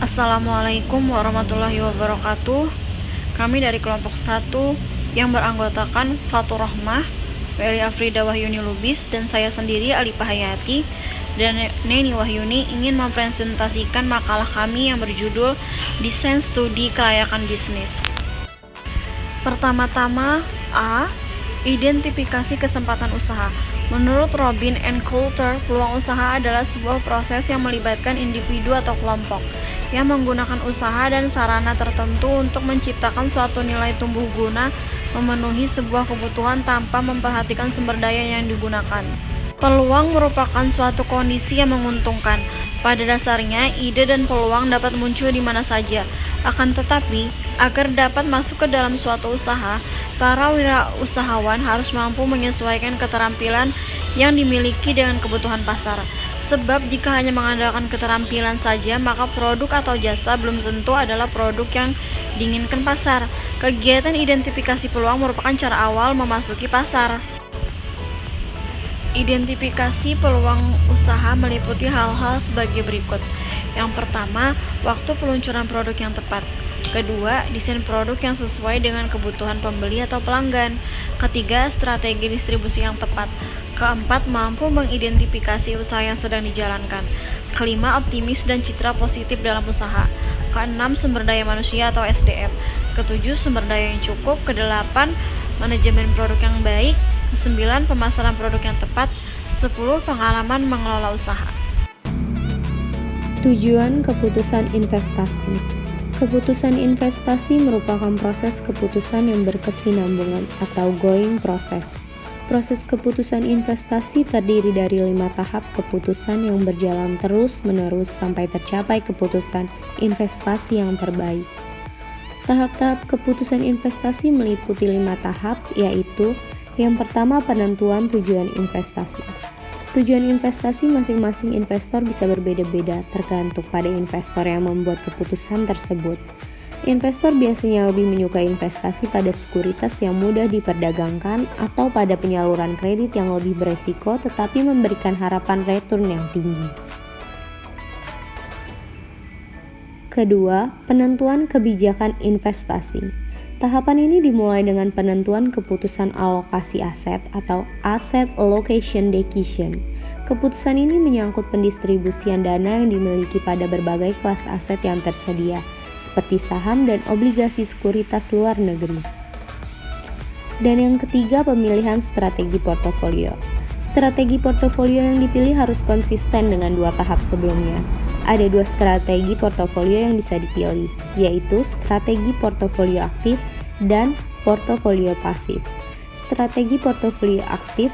Assalamualaikum warahmatullahi wabarakatuh. Kami dari kelompok 1 yang beranggotakan Fatur Rahmah, Feli Afrida Wahyuni Lubis, dan saya sendiri Alipah Hayati dan Neni Wahyuni ingin mempresentasikan makalah kami yang berjudul Desain Studi Kelayakan Bisnis. Pertama-tama, A. Identifikasi kesempatan usaha. Menurut Robin and Coulter, peluang usaha adalah sebuah proses yang melibatkan individu atau kelompok yang menggunakan usaha dan sarana tertentu untuk menciptakan suatu nilai tumbuh guna memenuhi sebuah kebutuhan tanpa memperhatikan sumber daya yang digunakan. Peluang merupakan suatu kondisi yang menguntungkan. Pada dasarnya, ide dan peluang dapat muncul di mana saja. Akan tetapi, agar dapat masuk ke dalam suatu usaha, para wirausahawan harus mampu menyesuaikan keterampilan yang dimiliki dengan kebutuhan pasar. Sebab jika hanya mengandalkan keterampilan saja, maka produk atau jasa belum tentu adalah produk yang diinginkan pasar. Kegiatan identifikasi peluang merupakan cara awal memasuki pasar. Identifikasi peluang usaha meliputi hal-hal sebagai berikut. Yang pertama, waktu peluncuran produk yang tepat. Kedua, desain produk yang sesuai dengan kebutuhan pembeli atau pelanggan. Ketiga, strategi distribusi yang tepat. Keempat, mampu mengidentifikasi usaha yang sedang dijalankan. Kelima, optimis dan citra positif dalam usaha. Keenam, sumber daya manusia atau SDM. Ketujuh, sumber daya yang cukup. Kedelapan, manajemen produk yang baik. Kesembilan, pemasaran produk yang tepat. 10, pengalaman mengelola usaha. Tujuan keputusan investasi. Keputusan investasi merupakan proses keputusan yang berkesinambungan atau going process. Proses keputusan investasi terdiri dari 5 tahap keputusan yang berjalan terus-menerus sampai tercapai keputusan investasi yang terbaik. Tahap-tahap keputusan investasi meliputi 5 tahap, yaitu yang pertama, penentuan tujuan investasi. Tujuan investasi masing-masing investor bisa berbeda-beda tergantung pada investor yang membuat keputusan tersebut. Investor biasanya lebih menyukai investasi pada sekuritas yang mudah diperdagangkan atau pada penyaluran kredit yang lebih beresiko tetapi memberikan harapan return yang tinggi. Kedua, penentuan kebijakan investasi. Tahapan ini dimulai dengan penentuan keputusan alokasi aset atau asset allocation decision. Keputusan ini menyangkut pendistribusian dana yang dimiliki pada berbagai kelas aset yang tersedia, seperti saham dan obligasi sekuritas luar negeri. Dan yang ketiga, pemilihan strategi portofolio. Strategi portofolio yang dipilih harus konsisten dengan 2 tahap sebelumnya. Ada 2 strategi portofolio yang bisa dipilih, yaitu strategi portofolio aktif dan portofolio pasif. Strategi portofolio aktif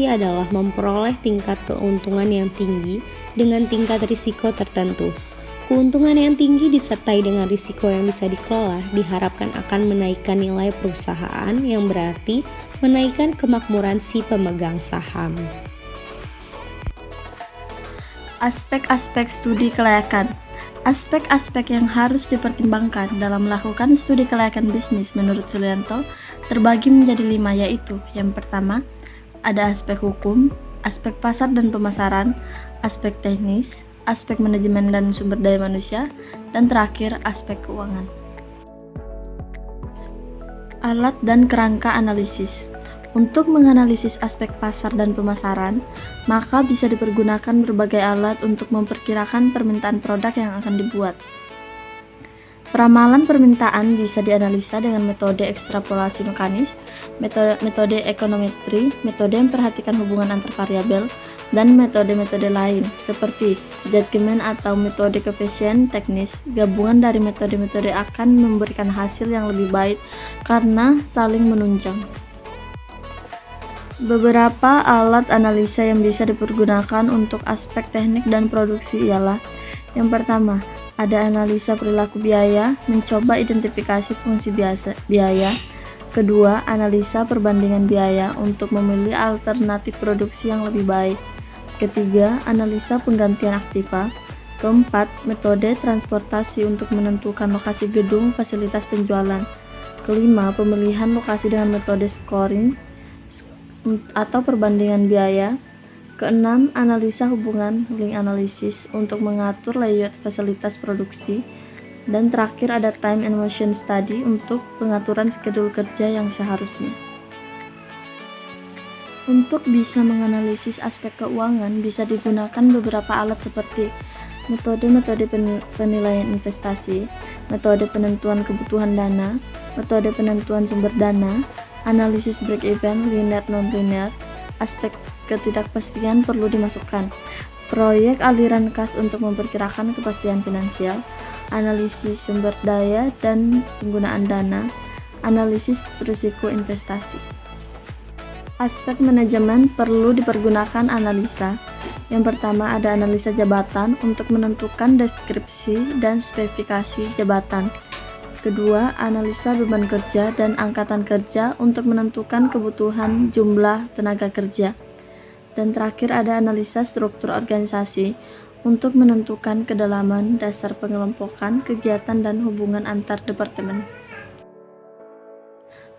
adalah memperoleh tingkat keuntungan yang tinggi dengan tingkat risiko tertentu. Keuntungan yang tinggi disertai dengan risiko yang bisa dikelola diharapkan akan menaikkan nilai perusahaan, yang berarti menaikkan kemakmuran si pemegang saham. Aspek-aspek studi kelayakan. Aspek-aspek yang harus dipertimbangkan dalam melakukan studi kelayakan bisnis menurut Sulianto terbagi menjadi 5, yaitu yang pertama, ada aspek hukum, aspek pasar dan pemasaran, aspek teknis, aspek manajemen dan sumber daya manusia, dan terakhir aspek keuangan. Alat dan kerangka analisis. Untuk menganalisis aspek pasar dan pemasaran, maka bisa dipergunakan berbagai alat untuk memperkirakan permintaan produk yang akan dibuat. Peramalan permintaan bisa dianalisa dengan metode ekstrapolasi mekanis, metode ekonometri, metode memperhatikan hubungan antar variabel, dan metode-metode lain seperti judgment atau metode koefisien teknis. Gabungan dari metode-metode akan memberikan hasil yang lebih baik karena saling menunjang. Beberapa alat analisa yang bisa dipergunakan untuk aspek teknik dan produksi ialah: yang pertama, ada analisa perilaku biaya, mencoba identifikasi fungsi biaya. Kedua, analisa perbandingan biaya untuk memilih alternatif produksi yang lebih baik. Ketiga, analisa penggantian aktiva. Keempat, metode transportasi untuk menentukan lokasi gedung fasilitas penjualan. Kelima, pemilihan lokasi dengan metode scoring atau perbandingan biaya. Keenam, analisa hubungan link analysis untuk mengatur layout fasilitas produksi. Dan terakhir ada time and motion study untuk pengaturan schedule kerja yang seharusnya. Untuk bisa menganalisis aspek keuangan, bisa digunakan beberapa alat seperti metode penilaian investasi, metode penentuan kebutuhan dana, metode penentuan sumber dana, analisis break-even, linear non-linear. Aspek ketidakpastian perlu dimasukkan. Proyek aliran kas untuk memperkirakan kepastian finansial, analisis sumber daya dan penggunaan dana, analisis risiko investasi. Aspek manajemen perlu dipergunakan analisa. Yang pertama ada analisa jabatan untuk menentukan deskripsi dan spesifikasi jabatan. Kedua, analisa beban kerja dan angkatan kerja untuk menentukan kebutuhan jumlah tenaga kerja. Dan terakhir ada analisa struktur organisasi untuk menentukan kedalaman dasar pengelompokan, kegiatan, dan hubungan antar departemen.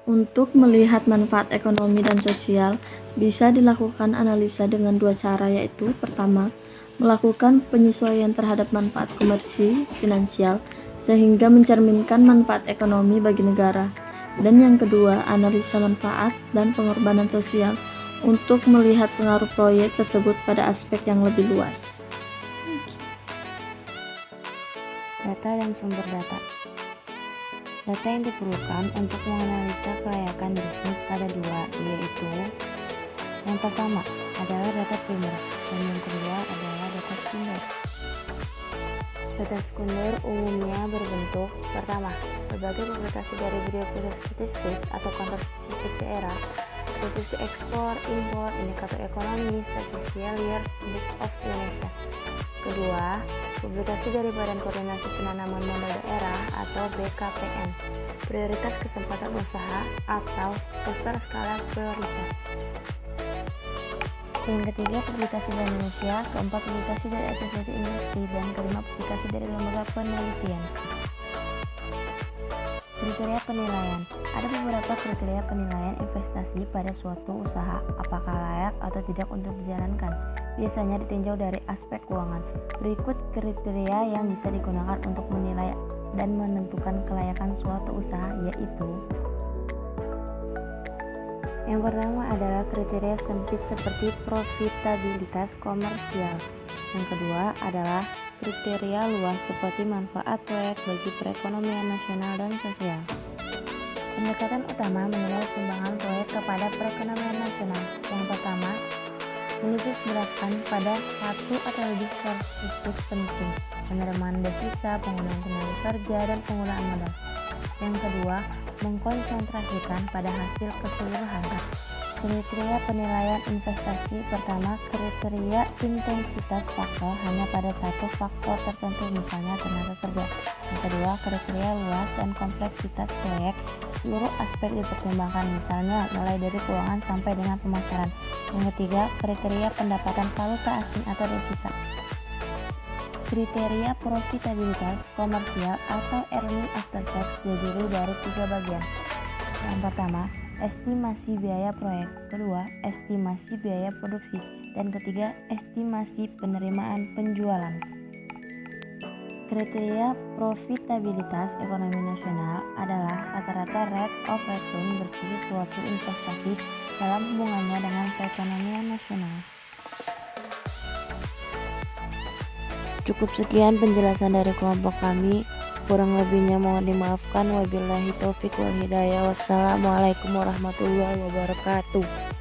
Untuk melihat manfaat ekonomi dan sosial, bisa dilakukan analisa dengan 2 cara, yaitu pertama, melakukan penyesuaian terhadap manfaat komersi finansial sehingga mencerminkan manfaat ekonomi bagi negara. Dan yang kedua, analisa manfaat dan pengorbanan sosial untuk melihat pengaruh proyek tersebut pada aspek yang lebih luas. Data dan sumber data. Data yang diperlukan untuk menganalisa kelayakan bisnis ada 2, yaitu yang pertama adalah data primer dan yang kedua adalah data sekunder. Data sekunder umumnya berbentuk: pertama, berbagai publikasi dari Bureau Pusat Statistik atau Kantor Statistik Daerah, statistik ekspor, impor, indikator ekonomi, statistical Yearbook of Indonesia. Kedua, publikasi dari Badan Koordinasi Penanaman Modal Daerah atau BKPM, prioritas kesempatan usaha atau cluster skala prioritas. Yang ketiga, publikasi dari Indonesia. Keempat, publikasi dari asosiasi industri. Dan kelima, publikasi dari lembaga penelitian. Kriteria penilaian. Ada beberapa kriteria penilaian investasi pada suatu usaha, apakah layak atau tidak untuk dijalankan. Biasanya ditinjau dari aspek keuangan. Berikut kriteria yang bisa digunakan untuk menilai dan menentukan kelayakan suatu usaha, yaitu: yang pertama adalah kriteria sempit seperti profitabilitas komersial. Yang kedua adalah kriteria luas seperti manfaat proyek bagi perekonomian nasional dan sosial. Pendekatan utama menilai sumbangan proyek kepada perekonomian nasional. Yang pertama, menitik beratkan pada satu atau lebih karakteristik penting: penerimaan devisa, penggunaan tenaga kerja, dan penggunaan modal. Yang kedua, mengkonsentrasikan pada hasil keseluruhan. Kriteria penilaian investasi. Pertama, kriteria intensitas faktor hanya pada satu faktor tertentu, misalnya tenaga kerja. Yang kedua, kriteria luas dan kompleksitas proyek. Seluruh aspek dipertimbangkan, misalnya mulai dari keuangan sampai dengan pemasaran. Yang ketiga, kriteria pendapatan valuta asing atau devisa. Kriteria profitabilitas komersial atau earning after tax terdiri dari 3 bagian. Yang pertama, estimasi biaya proyek, kedua, estimasi biaya produksi, dan ketiga, estimasi penerimaan penjualan. Kriteria profitabilitas ekonomi nasional adalah rata-rata rate of return bersih suatu investasi dalam hubungannya dengan perekonomian nasional. Cukup sekian penjelasan dari kelompok kami. Kurang lebihnya mohon dimaafkan. Wabillahi taufik wal hidayah. Wassalamualaikum warahmatullahi wabarakatuh.